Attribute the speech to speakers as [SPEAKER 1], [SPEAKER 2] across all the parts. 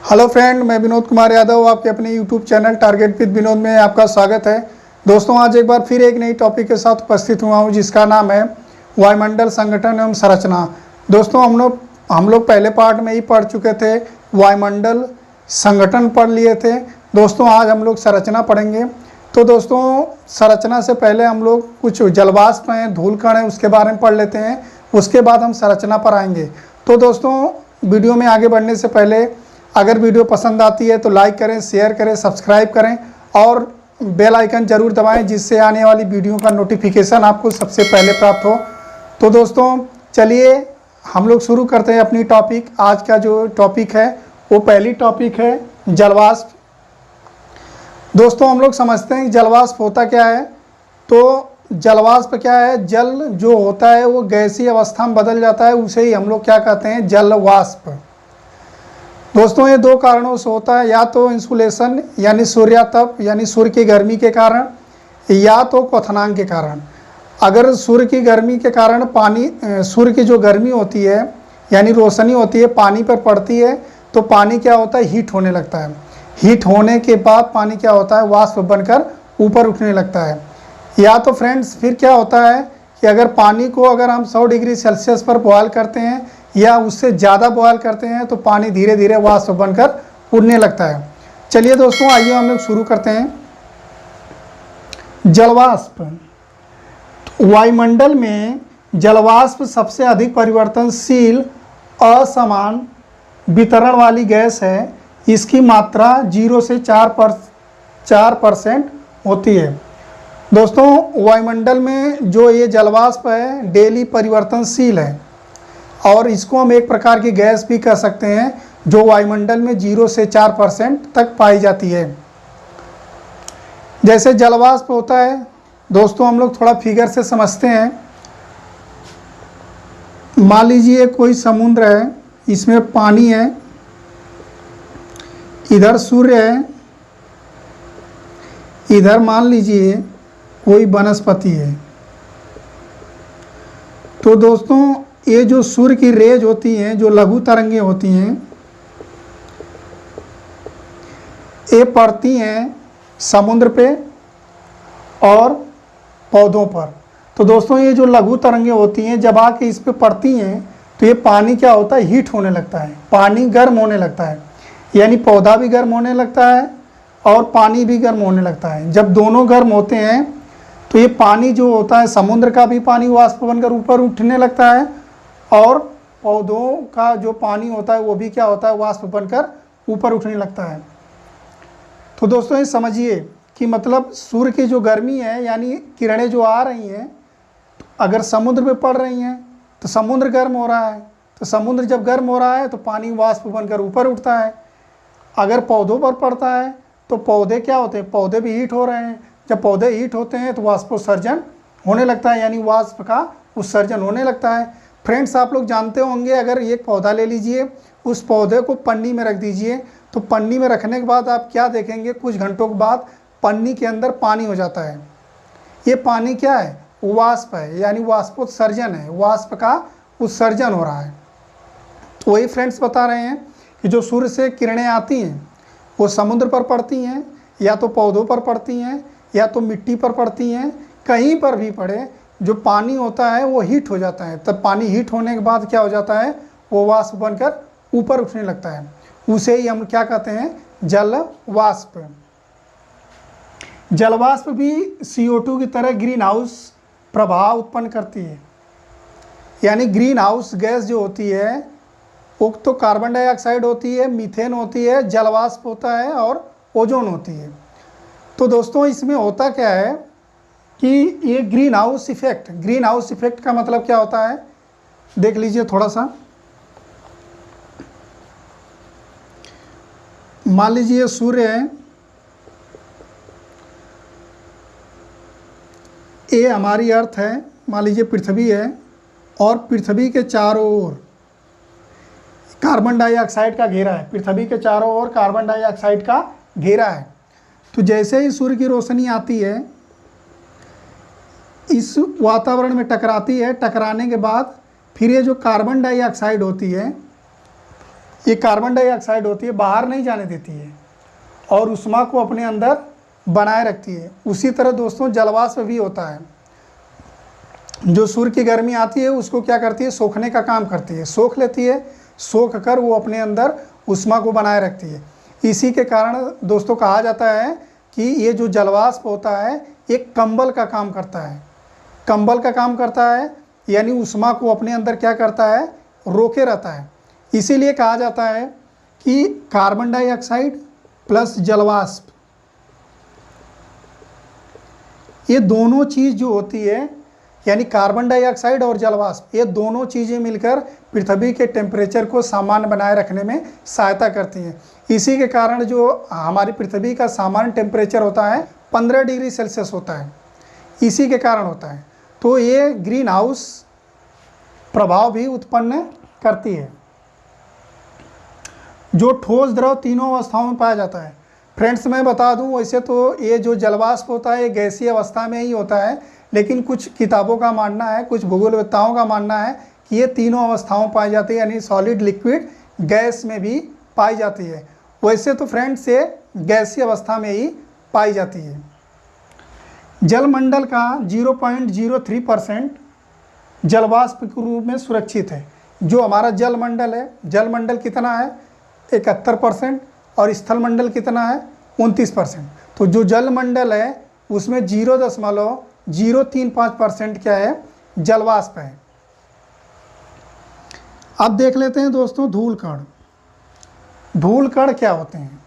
[SPEAKER 1] Hello friend, मैं विनोद कुमार यादव आपके अपने YouTube channel target with Vinod में आपका स्वागत है। दोस्तों, आज एक बार फिर एक नई टॉपिक के साथ उपस्थित हुआ हूं जिसका नाम है वायुमंडल संगठन एवं संरचना। दोस्तों, हम लोग पहले पार्ट में ही पढ़ चुके थे, वायुमंडल संगठन पढ़ लिए थे। दोस्तों, आज हम लोग संरचना पढ़ेंगे। तो दोस्तों, संरचना से पहले हम लोग कुछ जलवाष्प हैं, धूल कण हैं, उसके बारे में पढ़ लेते हैं। उसके बाद हम संरचना पर आएंगे। तो दोस्तों, वीडियो में आगे बढ़ने से पहले अगर वीडियो पसंद आती है तो लाइक करें, शेयर करें, सब्सक्राइब करें और बेल आइकन जरूर दबाएं, जिससे आने वाली वीडियो का नोटिफिकेशन आपको सबसे पहले प्राप्त हो। तो दोस्तों, चलिए हम लोग शुरू करते हैं अपनी टॉपिक। आज का जो टॉपिक है वो पहली टॉपिक है जलवाष्प। दोस्तों, हम लोग समझते हैं कि जलवाष्प होता क्या है। तो जलवाष्प क्या है? जल जो होता है वो गैसीय अवस्था में बदल जाता है, उसे ही हम लोग क्या कहते हैं? जलवाष्प। दोस्तों, ये दो कारणों से होता है, या तो इंसुलेशन यानी सूर्यातप यानी सूर्य की गर्मी के कारण, या तो क्वथनांक के कारण। अगर सूर्य की गर्मी के कारण सूर्य की जो गर्मी होती है यानी रोशनी होती है पानी पर पड़ती है, तो पानी क्या होता है? हीट होने लगता है। हीट होने के बाद पानी क्या होता है? वाष्प बनकर ऊपर उठने लगता है। या तो फ्रेंड्स, फिर क्या होता है कि अगर पानी को अगर हम 100 डिग्री सेल्सियस पर बॉयल करते हैं या उससे ज़्यादा बॉयल करते हैं तो पानी धीरे धीरे वाष्प बनकर उड़ने लगता है। चलिए दोस्तों, आइए हम लोग शुरू करते हैं। जलवाष्प। वायुमंडल में जलवाष्प सबसे अधिक परिवर्तनशील असमान वितरण वाली गैस है। इसकी मात्रा 0 से 4% होती है। दोस्तों, वायुमंडल में जो ये जलवाष्प है डेली परिवर्तनशील है, और इसको हम एक प्रकार की गैस भी कह सकते हैं जो वायुमंडल में 0 से 4% तक पाई जाती है। जैसे जलवाष्प होता है, दोस्तों हम लोग थोड़ा फिगर से समझते हैं। मान लीजिए कोई समुद्र है, इसमें पानी है, इधर सूर्य है, इधर मान लीजिए कोई वनस्पति है। तो दोस्तों, ये जो सूर्य की रेज होती हैं, जो लघु तरंगें होती हैं, ये पड़ती हैं समुद्र पे और पौधों पर। तो दोस्तों, ये जो लघु तरंगें होती हैं जब आके इस पे पड़ती हैं तो ये पानी क्या होता है? हीट होने लगता है, पानी गर्म होने लगता है। यानी पौधा भी गर्म होने लगता है और पानी भी गर्म होने लगता है। जब दोनों गर्म होते हैं तो ये पानी जो होता है, समुद्र का भी पानी वाष्प बनकर ऊपर उठने लगता है, और पौधों का जो पानी होता है वो भी क्या होता है? वाष्प बनकर ऊपर उठने लगता है। तो दोस्तों, ये समझिए कि मतलब सूर्य की जो गर्मी है यानी किरणें जो आ रही हैं, अगर समुद्र में पड़ रही हैं तो समुद्र गर्म हो रहा है। तो समुद्र जब गर्म हो रहा है तो पानी वाष्प बनकर ऊपर उठता है। अगर पौधों पर पड़ता है तो पौधे क्या होते हैं? पौधे भी हीट हो रहे हैं। जब पौधे हीट होते हैं तो वाष्पोत्सर्जन होने लगता है, यानी वाष्प का उत्सर्जन होने लगता है। फ्रेंड्स, आप लोग जानते होंगे, अगर एक पौधा ले लीजिए, उस पौधे को पन्नी में रख दीजिए, तो पन्नी में रखने के बाद आप क्या देखेंगे? कुछ घंटों के बाद पन्नी के अंदर पानी हो जाता है। ये पानी क्या है? वाष्प है, यानी वाष्पोत्सर्जन है, वाष्प का उत्सर्जन हो रहा है। तो वही फ्रेंड्स बता रहे हैं कि जो सूर्य से किरणें आती हैं वो समुद्र पर पड़ती हैं, या तो पौधों पर पड़ती हैं, या तो मिट्टी पर पड़ती हैं। कहीं पर भी पड़े, जो पानी होता है वो हीट हो जाता है। तब पानी हीट होने के बाद क्या हो जाता है? वो वाष्प बनकर ऊपर उठने लगता है। उसे ही हम क्या कहते हैं? जल वाष्प। जलवाष्प भी CO2 की तरह ग्रीन हाउस प्रभाव उत्पन्न करती है। यानी ग्रीन हाउस गैस जो होती है वो तो कार्बन डाइऑक्साइड होती है, मीथेन होती है, जलवाष्प होता है और ओजोन होती है। तो दोस्तों, इसमें होता क्या है कि ये ग्रीन हाउस इफेक्ट का मतलब क्या होता है? देख लीजिए थोड़ा सा। मान लीजिए सूर्य है, ये हमारी अर्थ है, मान लीजिए पृथ्वी है, और पृथ्वी के चारों ओर कार्बन डाइऑक्साइड का घेरा है। पृथ्वी के चारों ओर कार्बन डाइऑक्साइड का घेरा है। तो जैसे ही सूर्य की रोशनी आती है, इस वातावरण में टकराती है, टकराने के बाद फिर ये जो कार्बन डाइऑक्साइड होती है ये कार्बन डाइऑक्साइड होती है, बाहर नहीं जाने देती है और ऊष्मा को अपने अंदर बनाए रखती है। उसी तरह दोस्तों जलवाष्प भी होता है, जो सूर्य की गर्मी आती है उसको क्या करती है, सोखने का काम करती है, सोख लेती है, सोख कर वो अपने अंदर ऊष्मा को बनाए रखती है। इसी के कारण दोस्तों कहा जाता है कि ये जो जलवाष्प होता है एक कंबल का काम करता है, कंबल का काम करता है, यानी ऊष्मा को अपने अंदर क्या करता है, रोके रहता है। इसीलिए कहा जाता है कि कार्बन डाइऑक्साइड प्लस जलवाष्प, ये दोनों चीज़ जो होती है, यानी कार्बन डाइऑक्साइड और जलवाष्प, ये दोनों चीज़ें मिलकर पृथ्वी के टेम्परेचर को सामान्य बनाए रखने में सहायता करती हैं। इसी के कारण जो हमारी पृथ्वी का सामान्य टेम्परेचर होता है 15 डिग्री सेल्सियस होता है, इसी के कारण होता है। तो ये ग्रीन हाउस प्रभाव भी उत्पन्न करती है। जो ठोस द्रव तीनों अवस्थाओं में पाया जाता है। फ्रेंड्स मैं बता दूं, वैसे तो ये जो जलवाष्प होता है ये गैसीय अवस्था में ही होता है, लेकिन कुछ किताबों का मानना है, कुछ भूगोलवेत्ताओं का मानना है कि ये तीनों अवस्थाओं पाई जाती है, यानी सॉलिड, लिक्विड, गैस में भी पाई जाती है। वैसे तो फ्रेंड्स ये गैसीय अवस्था में ही पाई जाती है। जलमंडल का 0.03% जलवाष्प के रूप में सुरक्षित है। जो हमारा जलमंडल है, जलमंडल कितना है 71% और स्थलमंडल कितना है 29%। तो जो जलमंडल है उसमें 0.035% क्या है, जलवाष्प है। अब देख लेते हैं दोस्तों धूल कण। धूल कण क्या होते हैं?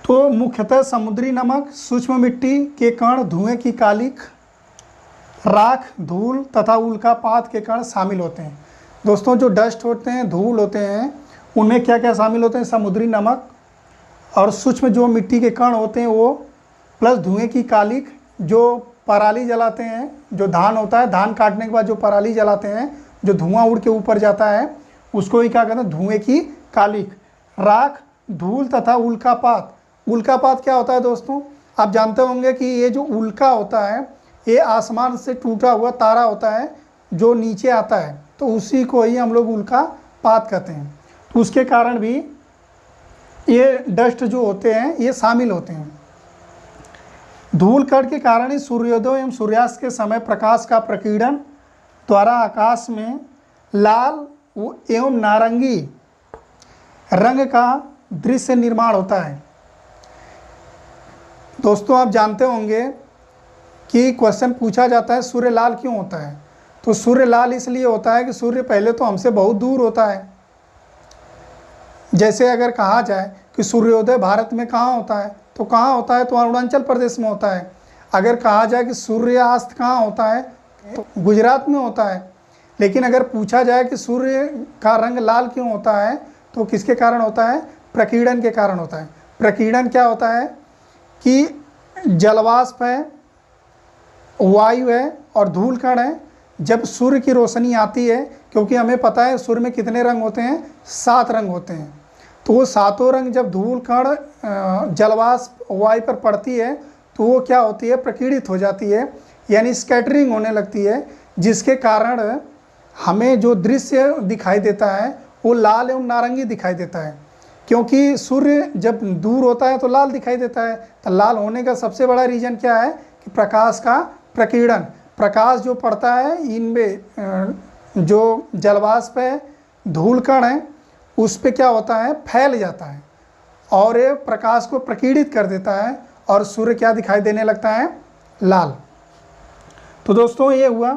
[SPEAKER 1] तो मुख्यतः समुद्री नमक, सूक्ष्म मिट्टी के कण, धुएं की कालिख, राख, धूल तथा उल्कापात के कण शामिल होते हैं। दोस्तों जो डस्ट होते हैं, धूल होते हैं, उनमें क्या क्या शामिल होते हैं, समुद्री नमक और सूक्ष्म जो मिट्टी के कण होते हैं वो, प्लस धुएं की कालिख, जो पराली जलाते हैं, जो धान होता है, धान काटने के बाद जो पराली जलाते हैं, जो धुआं उड़ के ऊपर जाता है उसको ही क्या कहते हैं, धुएं की कालिख, राख, धूल तथा उल्कापात। उल्कापात क्या होता है दोस्तों? आप जानते होंगे कि ये जो उल्का होता है ये आसमान से टूटा हुआ तारा होता है जो नीचे आता है, तो उसी को ही हम लोग उल्कापात कहते हैं। तो उसके कारण भी ये डस्ट जो होते हैं ये शामिल होते हैं। धूल कण के कारण ही सूर्योदय एवं सूर्यास्त के समय प्रकाश का प्रकीर्णन द्वारा आकाश में लाल एवं नारंगी रंग का दृश्य निर्माण होता है। दोस्तों आप जानते होंगे कि क्वेश्चन पूछा जाता है सूर्य लाल क्यों होता है? तो सूर्य लाल इसलिए होता है कि सूर्य पहले तो हमसे बहुत दूर होता है। जैसे अगर कहा जाए कि सूर्योदय भारत में कहाँ होता है, तो कहाँ होता है? तो अरुणाचल प्रदेश में होता है। अगर कहा जाए कि सूर्यास्त कहाँ होता है, तो गुजरात में होता है। लेकिन अगर पूछा जाए कि सूर्य का रंग लाल क्यों होता है, तो किसके कारण होता है? प्रकीर्णन के कारण होता है। प्रकीर्णन क्या होता है कि जलवाष्प है, वायु है और धूल कण है। जब सूर्य की रोशनी आती है, क्योंकि हमें पता है सूर्य में कितने रंग होते हैं, 7 रंग होते हैं, तो वो 7 रंग जब धूल कण जलवाष्प वायु पर पड़ती है तो वो क्या होती है, प्रकीर्णित हो जाती है, यानी स्कैटरिंग होने लगती है, जिसके कारण हमें जो दृश्य दिखाई देता है वो लाल एवं नारंगी दिखाई देता है। क्योंकि सूर्य जब दूर होता है तो लाल दिखाई देता है। तो लाल होने का सबसे बड़ा रीज़न क्या है कि प्रकाश का प्रकीर्णन। प्रकाश जो पड़ता है इनमें जो जलवाष्प है, धूल कण है, उस पे क्या होता है, फैल जाता है और ये प्रकाश को प्रकीर्णित कर देता है और सूर्य क्या दिखाई देने लगता है, लाल। तो दोस्तों ये हुआ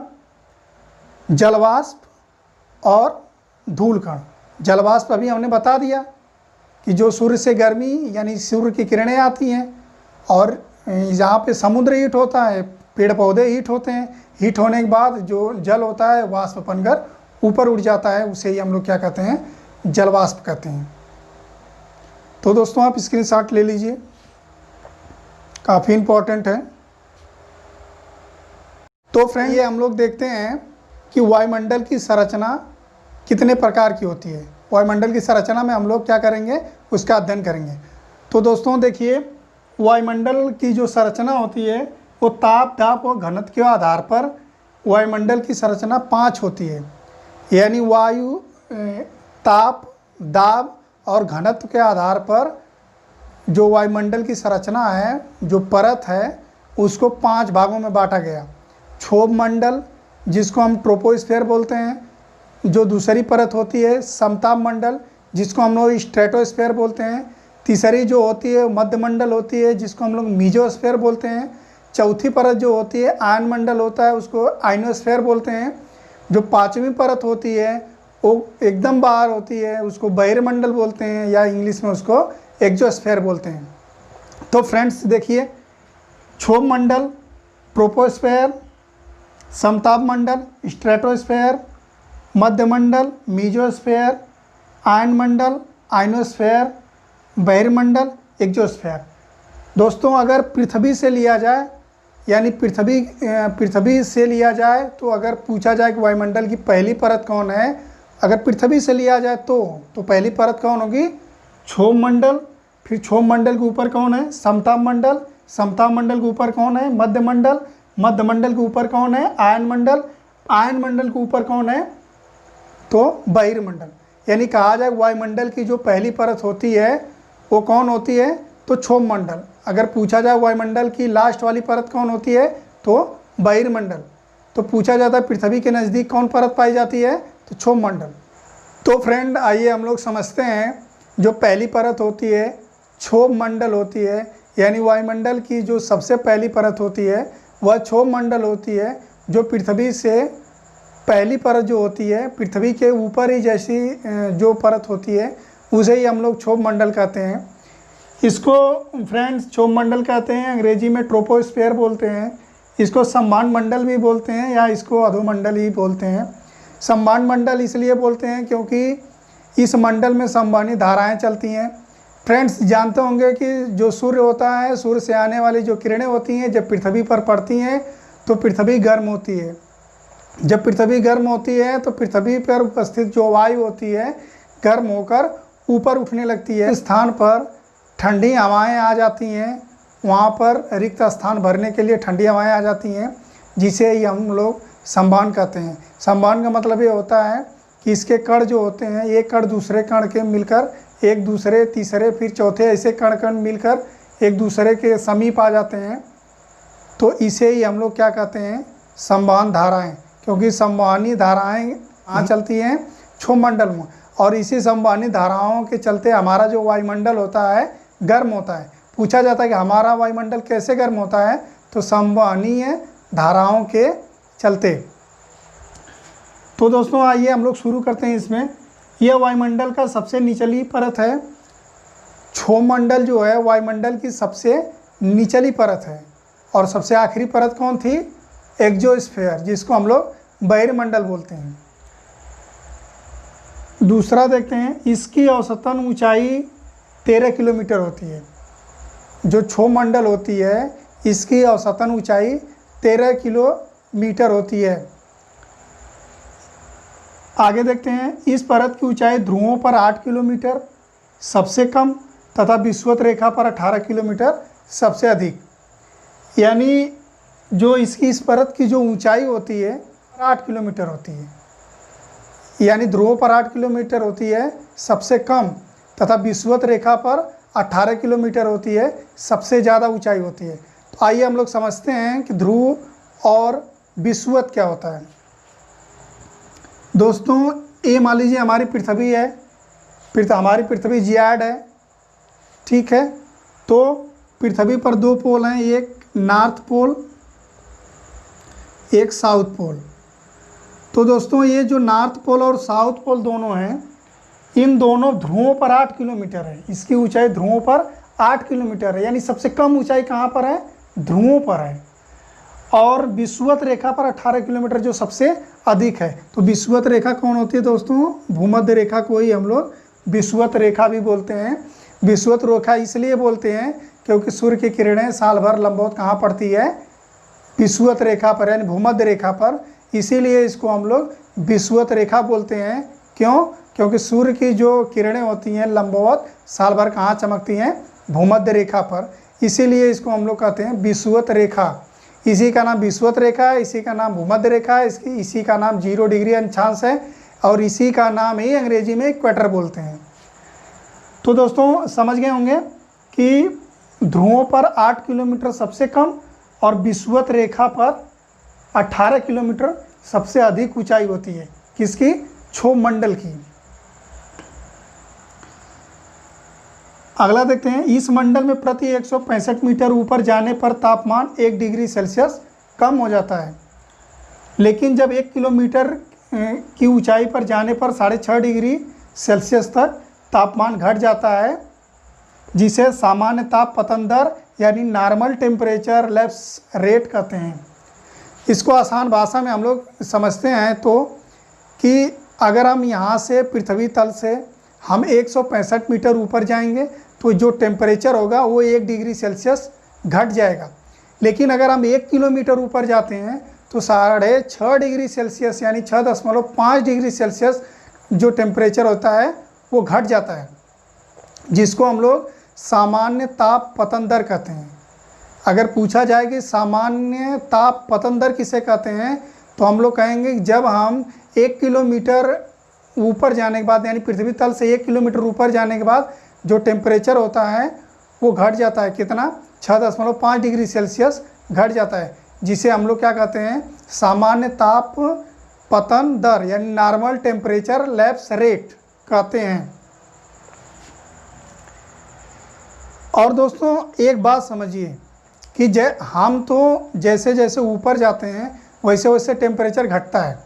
[SPEAKER 1] जलवाष्प और धूल कण। जलवाष्प अभी हमने बता दिया कि जो सूर्य से गर्मी यानी सूर्य की किरणें आती हैं और जहाँ पे समुद्र हीट होता है, पेड़ पौधे हीट होते हैं, हीट होने के बाद जो जल होता है वाष्प बनकर ऊपर उड़ जाता है, उसे ही हम लोग क्या कहते हैं, जलवाष्प कहते हैं। तो दोस्तों आप स्क्रीनशॉट ले लीजिए, काफ़ी इम्पोर्टेंट है। तो फ्रेंड ये हम लोग देखते हैं कि वायुमंडल की संरचना कितने प्रकार की होती है। वायुमंडल की संरचना में हम लोग क्या करेंगे, उसका अध्ययन करेंगे। तो दोस्तों देखिए वायुमंडल की जो संरचना होती है वो ताप, दाब और घनत्व के आधार पर वायुमंडल की संरचना 5 होती है, यानी वायु, ताप, दाब और घनत्व के आधार पर जो वायुमंडल की संरचना है, जो परत है, उसको 5 भागों में बांटा गया। क्षोभ मंडल, जिसको हम ट्रोपोस्फेयर बोलते हैं, जो दूसरी परत होती है समताप मंडल, जिसको हम लोग स्ट्रेटोस्फेयर बोलते हैं। तीसरी जो होती है मध्यमंडल होती है, जिसको हम लोग मीजोस्फेयर बोलते हैं। चौथी परत जो होती है आयन मंडल होता है, उसको आयनोस्फेयर बोलते हैं। जो 5वीं परत होती है वो एकदम बाहर होती है, उसको बहिर्मंडल बोलते हैं, या इंग्लिश में उसको एक्सोस्फेयर बोलते हैं। तो फ्रेंड्स देखिए, क्षोभ मंडल, ट्रोपोस्फेयर, समताप मंडल, स्ट्रेटोस्फेयर, मध्यमंडल, मीजोस्फेयर, आयन मंडल, आयनोस्फेयर, बहिर्मंडल, एक्सोस्फेयर। दोस्तों अगर पृथ्वी से लिया जाए, यानी पृथ्वी से लिया जाए, तो अगर पूछा जाए कि वायुमंडल की पहली परत कौन है, अगर पृथ्वी से लिया जाए तो पहली परत कौन होगी? क्षोभ मंडल। फिर क्षोभ मंडल के ऊपर कौन है? समताप मंडल। समताप मंडल के ऊपर कौन है? मध्यमंडल। मध्यमंडल के ऊपर कौन है? आयन मंडल। आयन मंडल के ऊपर कौन है? तो बहिर्मंडल। यानी कहा जाए वायुमंडल की जो पहली परत होती है वो कौन होती है? तो क्षोभ मंडल। अगर पूछा जाए वायुमंडल की लास्ट वाली परत कौन होती है, तो बहिर्मंडल। तो पूछा जाता है पृथ्वी के नज़दीक कौन परत पाई जाती है, तो क्षोभ मंडल। तो फ्रेंड आइए हम लोग समझते हैं, जो पहली परत होती है क्षोभ मंडल होती है, यानी वायुमंडल की जो सबसे पहली परत होती है वह क्षोभ मंडल होती है। जो पृथ्वी से पहली परत जो होती है, पृथ्वी के ऊपर ही जैसी जो परत होती है उसे ही हम लोग क्षोभ मंडल कहते हैं। इसको फ्रेंड्स क्षोभ मंडल कहते हैं, अंग्रेजी में ट्रोपोस्फेयर बोलते हैं। इसको सम्मान मंडल भी बोलते हैं, या इसको अधोमंडल ही बोलते हैं। सम्मान मंडल इसलिए बोलते हैं क्योंकि इस मंडल में संवहनी धाराएं चलती हैं। फ्रेंड्स जानते होंगे कि जो सूर्य होता है, सूर्य से आने वाली जो किरणें होती हैं जब पृथ्वी पर पड़ती हैं तो पृथ्वी गर्म होती है। जब पृथ्वी गर्म होती है तो पृथ्वी पर उपस्थित जो वायु होती है गर्म होकर ऊपर उठने लगती है। स्थान पर ठंडी हवाएं आ जाती हैं, वहाँ पर रिक्त स्थान भरने के लिए ठंडी हवाएं आ जाती हैं, जिसे ही हम लोग संवहन कहते हैं। संवहन का मतलब ये होता है कि इसके कण जो होते हैं, एक कण दूसरे कण के मिलकर एक दूसरे, तीसरे, फिर चौथे, ऐसे कण मिलकर एक दूसरे के समीप आ जाते हैं। तो इसे ही हम लोग क्या कहते हैं? संवहन धाराएं। क्योंकि संवहनी धाराएं कहाँ चलती हैं? क्षोभ मंडल में। और इसी संवहनी धाराओं के चलते हमारा जो वायुमंडल होता है गर्म होता है। पूछा जाता है कि हमारा वायुमंडल कैसे गर्म होता है, तो संवहनीय धाराओं के चलते। तो दोस्तों आइए हम लोग शुरू करते हैं इसमें। यह वायुमंडल का सबसे निचली परत है। क्षोभ मंडल जो है वायुमंडल की सबसे निचली परत है। और सबसे आखिरी परत कौन थी? एक्सोस्फेयर, जिसको हम लोग बहिर्मंडल बोलते हैं। दूसरा देखते हैं, इसकी औसतन ऊंचाई 13 किलोमीटर होती है। जो क्षोभ मंडल होती है इसकी औसतन ऊंचाई 13 किलोमीटर होती है। आगे देखते हैं, इस परत की ऊंचाई ध्रुवों पर 8 किलोमीटर सबसे कम तथा विषुवत रेखा पर 18 किलोमीटर सबसे अधिक। यानी जो इसकी इस परत की जो ऊंचाई होती है 8 किलोमीटर होती है, यानी ध्रुवों पर 8 किलोमीटर होती है सबसे कम, तथा विषुवत रेखा पर 18 किलोमीटर होती है सबसे ज़्यादा ऊंचाई होती है। तो आइए हम लोग समझते हैं कि ध्रुव और विषुवत क्या होता है। दोस्तों ये मान लीजिए हमारी पृथ्वी है, हमारी पृथ्वी जियाड है, ठीक है। तो पृथ्वी पर 2 पोल हैं, एक नॉर्थ पोल, एक साउथ पोल। तो दोस्तों ये जो नॉर्थ पोल और साउथ पोल दोनों हैं, इन दोनों ध्रुवों पर 8 किलोमीटर है। इसकी ऊंचाई ध्रुवों पर 8 किलोमीटर है, यानी सबसे कम ऊंचाई कहाँ पर है? ध्रुवों पर है। और विषुवत रेखा पर 18 किलोमीटर जो सबसे अधिक है। तो विषुवत रेखा कौन होती है दोस्तों? भूमध्य रेखा को ही हम लोग विषुवत रेखा भी बोलते हैं। विषुवत रेखा इसलिए बोलते हैं क्योंकि सूर्य की किरणें साल भर लंबवत कहाँ पड़ती है? विषुवत रेखा पर, यानी भूमध्य रेखा पर। इसीलिए इसको हम लोग विषुवत रेखा बोलते हैं। क्यों? क्योंकि सूर्य की जो किरणें होती हैं लंबवत साल भर कहाँ चमकती हैं? भूमध्य रेखा पर। इसीलिए इसको हम लोग कहते हैं विषुवत रेखा। इसी का नाम विषुवत रेखा है, इसी का नाम भूमध्य रेखा है, इसी का नाम 0 डिग्री अक्षांश है, और इसी का नाम ही अंग्रेजी में इक्वेटर बोलते हैं। तो दोस्तों समझ गए होंगे कि ध्रुवों पर 8 किलोमीटर सबसे कम और विषुवत रेखा पर 18 किलोमीटर सबसे अधिक ऊंचाई होती है। किसकी? क्षोभ मंडल की। अगला देखते हैं, इस मंडल में प्रति 165 मीटर ऊपर जाने पर तापमान 1 डिग्री सेल्सियस कम हो जाता है, लेकिन जब 1 किलोमीटर की ऊंचाई पर जाने पर 6.5 डिग्री सेल्सियस तक तापमान घट जाता है, जिसे सामान्य ताप पतन दर यानी नॉर्मल टेम्परेचर लैप्स रेट कहते हैं। इसको आसान भाषा में हम लोग समझते हैं तो कि अगर हम यहाँ से पृथ्वी तल से हम 165 मीटर ऊपर जाएंगे तो जो टेम्परेचर होगा वो 1 डिग्री सेल्सियस घट जाएगा, लेकिन अगर हम 1 किलोमीटर ऊपर जाते हैं तो 6.5 डिग्री सेल्सियस यानी 6.5 डिग्री सेल्सियस जो टेम्परेचर होता है वो घट जाता है, जिसको हम लोग सामान्य ताप पतन दर कहते हैं। अगर पूछा जाए कि सामान्य ताप पतन दर किसे कहते हैं, तो हम लोग कहेंगे कि जब हम 1 किलोमीटर ऊपर जाने के बाद यानी पृथ्वी तल से 1 किलोमीटर ऊपर जाने के बाद जो टेम्परेचर होता है वो घट जाता है। कितना? 6.5 डिग्री सेल्सियस घट जाता है, जिसे हम लोग क्या कहते हैं? सामान्य ताप पतन दर यानी नॉर्मल टेम्परेचर लैप्स रेट कहते हैं। और दोस्तों एक बात समझिए कि हम तो जैसे जैसे ऊपर जाते हैं वैसे वैसे टेम्परेचर घटता है,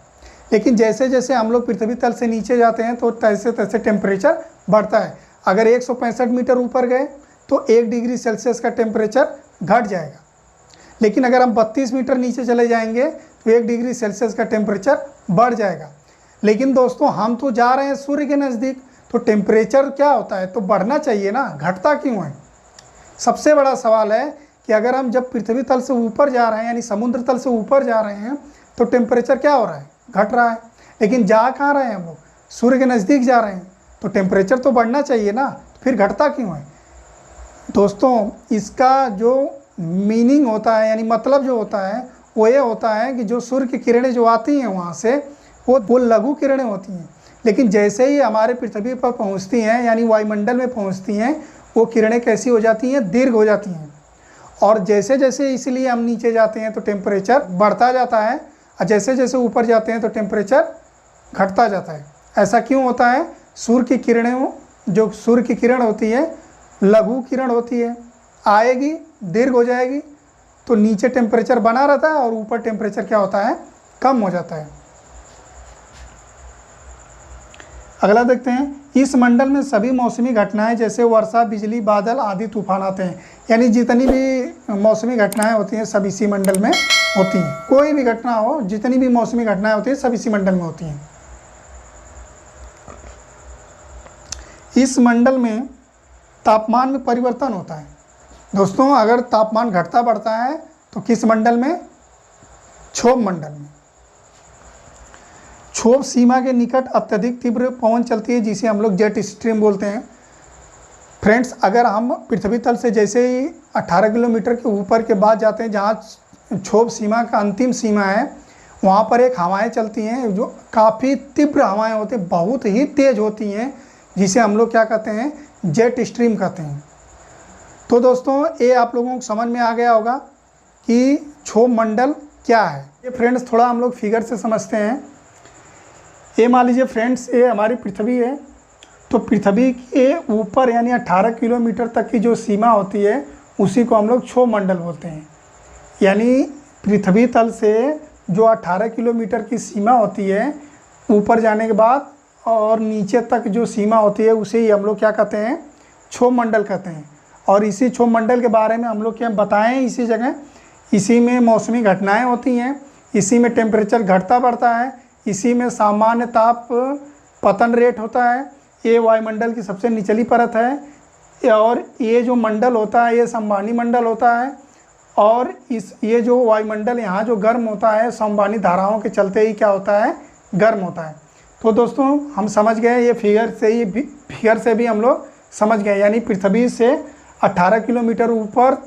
[SPEAKER 1] लेकिन जैसे जैसे हम लोग पृथ्वी तल से नीचे जाते हैं तो तैसे तैसे टेम्परेचर बढ़ता है। अगर 165 मीटर ऊपर गए तो 1 डिग्री सेल्सियस का टेम्परेचर घट जाएगा, लेकिन अगर हम 32 मीटर नीचे चले जाएंगे तो 1 डिग्री सेल्सियस का टेम्परेचर बढ़ जाएगा। लेकिन दोस्तों हम तो जा रहे हैं सूर्य के नज़दीक, तो टेम्परेचर क्या होता है? तो बढ़ना चाहिए ना, घटता क्यों है? सबसे बड़ा सवाल है कि अगर हम जब पृथ्वी तल से ऊपर जा रहे हैं यानी समुद्र तल से ऊपर जा रहे हैं तो टेम्परेचर क्या हो रहा है? घट रहा है। लेकिन जा कहाँ रहे हैं हम लोग? सूर्य के नज़दीक जा रहे हैं, तो टेम्परेचर तो बढ़ना चाहिए ना, तो फिर घटता क्यों है? दोस्तों इसका जो मीनिंग होता है यानी मतलब जो होता है वो ये होता है कि जो सूर्य की किरणें जो आती हैं वहाँ से वो लघु किरणें होती हैं, लेकिन जैसे ही हमारे पृथ्वी पर पहुँचती हैं यानी वायुमंडल में पहुँचती हैं वो किरणें कैसी हो जाती हैं? दीर्घ हो जाती हैं। और जैसे जैसे इसलिए हम नीचे जाते हैं तो टेम्परेचर बढ़ता जाता है, और जैसे जैसे ऊपर जाते हैं तो टेम्परेचर घटता जाता है। ऐसा क्यों होता है? सूर्य की किरणें, जो सूर्य की किरण होती है लघु किरण होती है, आएगी दीर्घ हो जाएगी तो नीचे टेम्परेचर बना रहता है और ऊपर टेम्परेचर क्या होता है? कम हो जाता है। अगला देखते हैं, इस मंडल में सभी मौसमी घटनाएं जैसे वर्षा, बिजली, बादल आदि तूफान आते हैं। यानी जितनी भी मौसमी घटनाएं होती हैं सब इसी मंडल में होती हैं। कोई भी घटना हो, जितनी भी मौसमी घटनाएं होती हैं सब इसी मंडल में होती हैं। इस मंडल में तापमान में परिवर्तन होता है। दोस्तों अगर तापमान घटता बढ़ता है तो किस मंडल में? क्षोभ मंडल में। क्षोभ सीमा के निकट अत्यधिक तीव्र पवन चलती है जिसे हम लोग जेट स्ट्रीम बोलते हैं। फ्रेंड्स अगर हम पृथ्वी तल से जैसे ही 18 किलोमीटर के ऊपर के बाद जाते हैं जहाँ क्षोभ सीमा का अंतिम सीमा है, वहाँ पर एक हवाएं चलती हैं जो काफ़ी तीव्र हवाएं होती हैं, बहुत ही तेज़ होती हैं, जिसे हम लोग क्या कहते हैं? जेट स्ट्रीम कहते हैं। तो दोस्तों ये आप लोगों को समझ में आ गया होगा कि क्षोभ मंडल क्या है। ये फ्रेंड्स थोड़ा हम लोग फिगर से समझते हैं। ये मान लीजिए फ्रेंड्स ये हमारी पृथ्वी है, तो पृथ्वी के ऊपर यानी 18 किलोमीटर तक की जो सीमा होती है उसी को हम लोग क्षोभ मंडल बोलते हैं। यानी पृथ्वी तल से जो 18 किलोमीटर की सीमा होती है ऊपर जाने के बाद और नीचे तक जो सीमा होती है उसे ही हम लोग क्या कहते हैं? क्षोभ मंडल कहते हैं। और इसी क्षोभ मंडल के बारे में हम लोग क्या बताएं? इसी जगह इसी में मौसमी घटनाएं होती हैं, इसी में टेम्परेचर घटता बढ़ता है, इसी में सामान्य ताप पतन रेट होता है। ये वायुमंडल की सबसे निचली परत है और ये जो मंडल होता है ये संवहनी मंडल होता है। और ये जो वायुमंडल यहाँ जो गर्म होता है संवहनी धाराओं के चलते ही क्या होता है? गर्म होता है। तो दोस्तों हम समझ गए, ये फिगर से भी हम लोग समझ गए। यानी पृथ्वी से 18 किलोमीटर ऊपर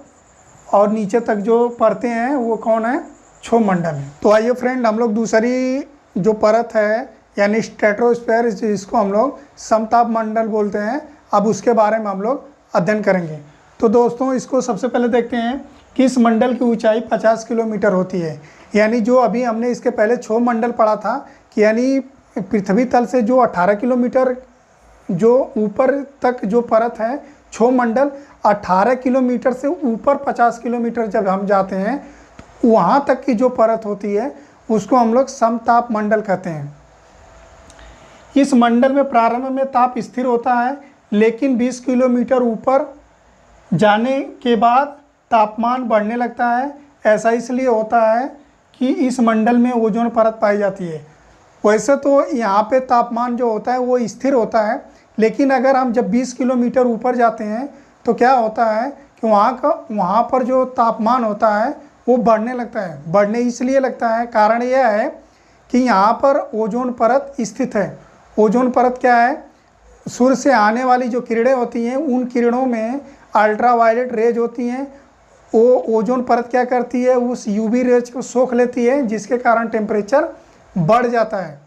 [SPEAKER 1] और नीचे तक जो परतें हैं वो कौन है? क्षोभ मंडल है। तो आइए फ्रेंड हम लोग दूसरी जो परत है यानी स्ट्रेटोस्फीयर, जिसको हम लोग समताप मंडल बोलते हैं, अब उसके बारे में हम लोग अध्ययन करेंगे। तो दोस्तों इसको सबसे पहले देखते हैं कि इस मंडल की ऊंचाई 50 किलोमीटर होती है। यानी जो अभी हमने इसके पहले क्षोभ मंडल पढ़ा था कि यानी पृथ्वी तल से जो 18 किलोमीटर जो ऊपर तक जो परत है क्षोभ मंडल, 18 किलोमीटर से ऊपर 50 किलोमीटर जब हम जाते हैं तो वहाँ तक की जो परत होती है उसको हम लोग समताप मंडल कहते हैं। इस मंडल में प्रारंभ में ताप स्थिर होता है, लेकिन 20 किलोमीटर ऊपर जाने के बाद तापमान बढ़ने लगता है। ऐसा इसलिए होता है कि इस मंडल में ओजोन परत पाई जाती है। वैसे तो यहाँ पे तापमान जो होता है वो स्थिर होता है, लेकिन अगर हम जब 20 किलोमीटर ऊपर जाते हैं तो क्या होता है कि वहाँ पर जो तापमान होता है वो बढ़ने लगता है। बढ़ने इसलिए लगता है, कारण यह है कि यहाँ पर ओजोन परत स्थित है। ओजोन परत क्या है? सूर्य से आने वाली जो किरणें होती हैं उन किरणों में अल्ट्रावायलेट रेज होती हैं। वो ओजोन परत क्या करती है? उस यूवी रेज को सोख लेती है, जिसके कारण टेम्परेचर बढ़ जाता है।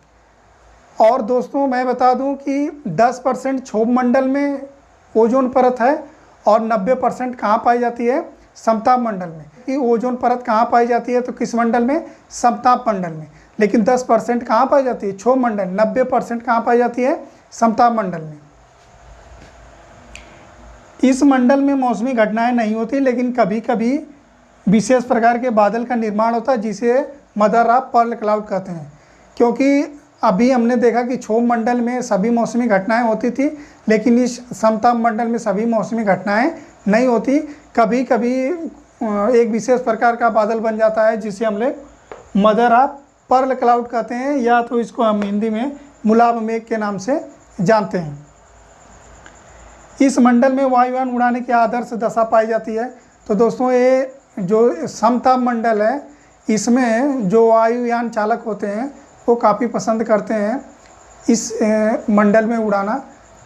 [SPEAKER 1] और दोस्तों मैं बता दूं कि 10% क्षोभ मंडल में ओजोन परत है और 90% कहाँ पाई जाती है? समताप मंडल में। कि ओजोन परत कहाँ पाई जाती है? तो किस मंडल में? समताप मंडल में। लेकिन 10% कहाँ पाई जाती है? क्षोभ मंडल। 90% कहाँ पाई जाती है? समताप मंडल में। इस मंडल में मौसमी घटनाएं नहीं होती, लेकिन कभी कभी विशेष प्रकार के बादल का निर्माण होता है, जिसे मदर ऑफ पर्ल क्लाउड कहते हैं। क्योंकि अभी हमने देखा कि क्षोभ मंडल में सभी मौसमी घटनाएं होती थी, लेकिन इस समताप मंडल में सभी मौसमी घटनाएं नहीं होती। कभी कभी एक विशेष प्रकार का बादल बन जाता है, जिसे हम लोग मदर ऑफ पर्ल क्लाउड कहते हैं, या तो इसको हम हिंदी में मुलाब मेघ के नाम से जानते हैं। इस मंडल में वायुयान उड़ाने की आदर्श दशा पाई जाती है। तो दोस्तों ये जो समताप मंडल है, इसमें जो वायुयान चालक होते हैं वो काफ़ी पसंद करते हैं इस मंडल में उड़ाना।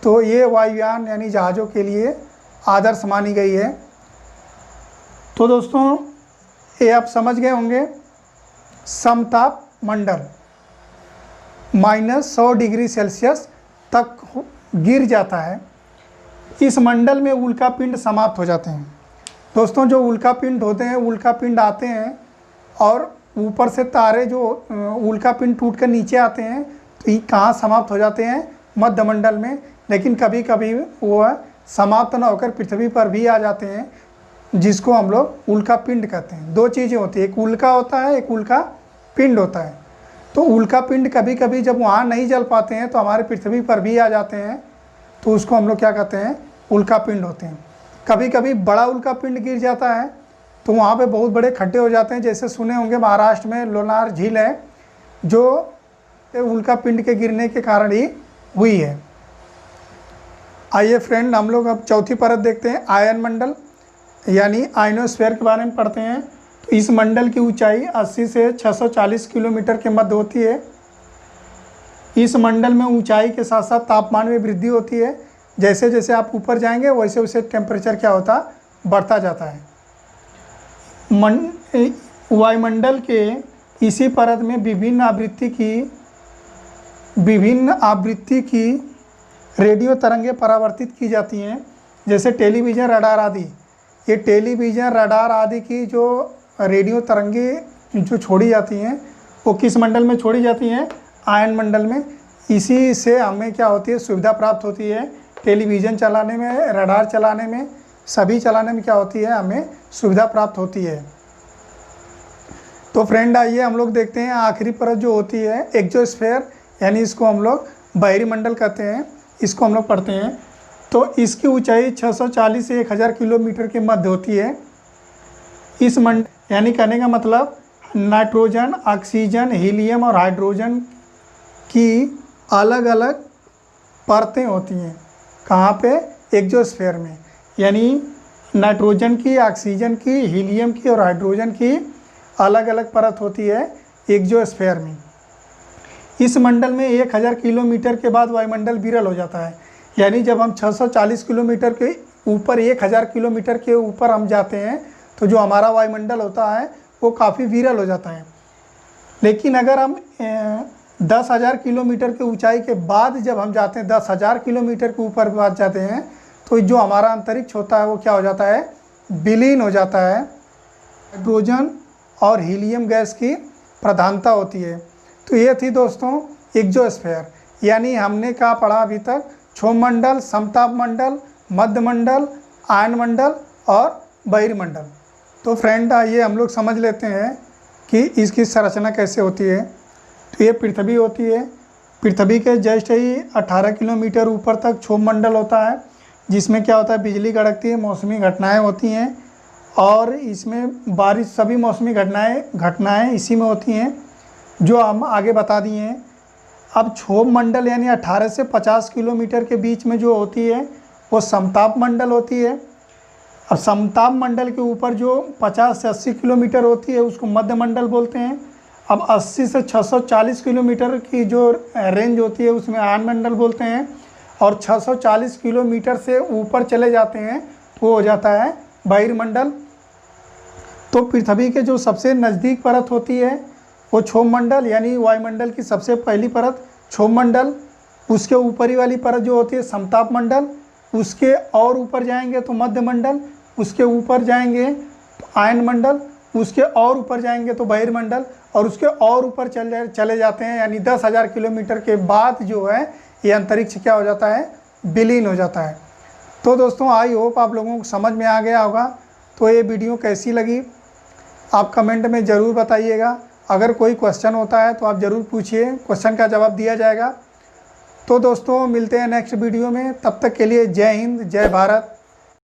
[SPEAKER 1] तो ये वायुयान यानी जहाज़ों के लिए आदर्श मानी गई है। तो दोस्तों ये आप समझ गए होंगे, समताप मंडल -100 डिग्री सेल्सियस तक गिर जाता है। इस मंडल में उल्का पिंड समाप्त हो जाते हैं। दोस्तों जो उल्का पिंड होते हैं, उल्का पिंड आते हैं और ऊपर से तारे जो उल्का पिंड टूट कर नीचे आते हैं, तो ये कहाँ समाप्त हो जाते हैं? मध्य मंडल में। लेकिन कभी कभी वो समाप्त न होकर पृथ्वी पर भी आ जाते हैं, जिसको हम लोग उल्का पिंड कहते हैं। दो चीज़ें होती है, एक उल्का होता है, एक उल्का पिंड होता है। तो उल्का पिंड कभी कभी जब वहाँ नहीं जल पाते हैं तो हमारे पृथ्वी पर भी आ जाते हैं, तो उसको हम लोग क्या कहते हैं? उल्का पिंड होते हैं। कभी कभी बड़ा उल्का पिंड गिर जाता है तो वहाँ पे बहुत बड़े खड्डे हो जाते हैं। जैसे सुने होंगे महाराष्ट्र में लोनार झील है, जो उल्का पिंड के गिरने के कारण ही हुई है। आइए फ्रेंड, हम लोग अब चौथी परत देखते हैं, आयन मंडल यानी आयनोस्फीयर के बारे में पढ़ते हैं। तो इस मंडल की ऊंचाई 80 से 640 किलोमीटर के मध्य होती है। इस मंडल में ऊंचाई के साथ साथ तापमान में वृद्धि होती है। जैसे जैसे आप ऊपर जाएंगे वैसे वैसे टेम्परेचर क्या होता? बढ़ता जाता है। वायुमंडल के इसी परत में विभिन्न आवृत्ति की रेडियो तरंगें परावर्तित की जाती हैं, जैसे टेलीविज़न, रडार आदि। ये टेलीविज़न, रडार आदि की जो रेडियो तरंगें जो छोड़ी जाती हैं वो किस मंडल में छोड़ी जाती हैं? आयन मंडल में। इसी से हमें क्या होती है? सुविधा प्राप्त होती है। टेलीविज़न चलाने में, रडार चलाने में, सभी चलाने में क्या होती है? हमें सुविधा प्राप्त होती है। तो फ्रेंड आइए हम लोग देखते हैं आखिरी परत जो होती है एक्सोस्फीयर, यानी इसको हम लोग बाहरी मंडल कहते हैं। इसको हम लोग पढ़ते हैं। तो इसकी ऊंचाई 640 से 1000 किलोमीटर के मध्य होती है। इस मंडल यानी कहने का मतलब नाइट्रोजन, ऑक्सीजन, हीलियम और हाइड्रोजन की अलग अलग परतें होती हैं। कहाँ पे? एक्सोस्फीयर में। यानी नाइट्रोजन की, ऑक्सीजन की, हीलियम की और हाइड्रोजन की अलग अलग परत होती है एक्सोस्फीयर में। इस मंडल में 1000 किलोमीटर के बाद वायुमंडल विरल हो जाता है। यानी जब हम 640 किलोमीटर के ऊपर 1000 किलोमीटर के ऊपर हम जाते हैं तो जो हमारा वायुमंडल होता है वो काफ़ी विरल हो जाता है। लेकिन अगर हम 10,000 किलोमीटर की ऊंचाई के बाद जब हम जाते हैं 10,000 किलोमीटर के ऊपर बात जाते हैं तो जो हमारा अंतरिक्ष होता है वो क्या हो जाता है, विलीन हो जाता है। हाइड्रोजन और हीलियम गैस की प्रधानता होती है। तो ये थी दोस्तों एक्सोस्फीयर, यानी हमने क्या पढ़ा अभी तक, क्षोभमंडल, समताप मंडल, मध्यमंडल, आयनमंडल और बहिर्मंडल। तो फ्रेंड आइए हम लोग समझ लेते हैं कि इसकी संरचना कैसे होती है। तो ये पृथ्वी होती है, पृथ्वी के जस्ट ही 18 किलोमीटर ऊपर तक क्षोभमंडल होता है, जिसमें क्या होता है, बिजली कड़कती है, मौसमी घटनाएं होती हैं और इसमें बारिश, सभी मौसमी घटनाएं इसी में होती हैं जो हम आगे बता दिए हैं। अब क्षोभमंडल यानी 18 से 50 किलोमीटर के बीच में जो होती है वो समताप मंडल होती है। अब समताप मंडल के ऊपर जो 50 से 80 किलोमीटर होती है उसको मध्यमंडल बोलते हैं। अब 80 से 640 किलोमीटर की जो रेंज होती है उसमें आयनमंडल बोलते हैं, और 640 किलोमीटर से ऊपर चले जाते हैं तो हो जाता है बहिर्मंडल। तो पृथ्वी के जो सबसे नज़दीक परत होती है वो क्षोभमंडल यानी वायुमंडल की सबसे पहली परत क्षोभमंडल, उसके ऊपरी वाली परत जो होती है समताप मंडल, उसके और ऊपर जाएंगे तो मध्यमंडल, उसके ऊपर जाएंगे तो आयनमंडल, उसके और ऊपर जाएंगे तो बहिर्मंडल, और उसके और ऊपर चले जाते हैं यानी 10,000 किलोमीटर के बाद जो है ये अंतरिक्ष क्या हो जाता है, विलीन हो जाता है। तो दोस्तों आई होप आप लोगों को समझ में आ गया होगा। तो ये वीडियो कैसी लगी आप कमेंट में ज़रूर बताइएगा। अगर कोई क्वेश्चन होता है तो आप ज़रूर पूछिए, क्वेश्चन का जवाब दिया जाएगा। तो दोस्तों मिलते हैं नेक्स्ट वीडियो में, तब तक के लिए जय हिंद, जय भारत।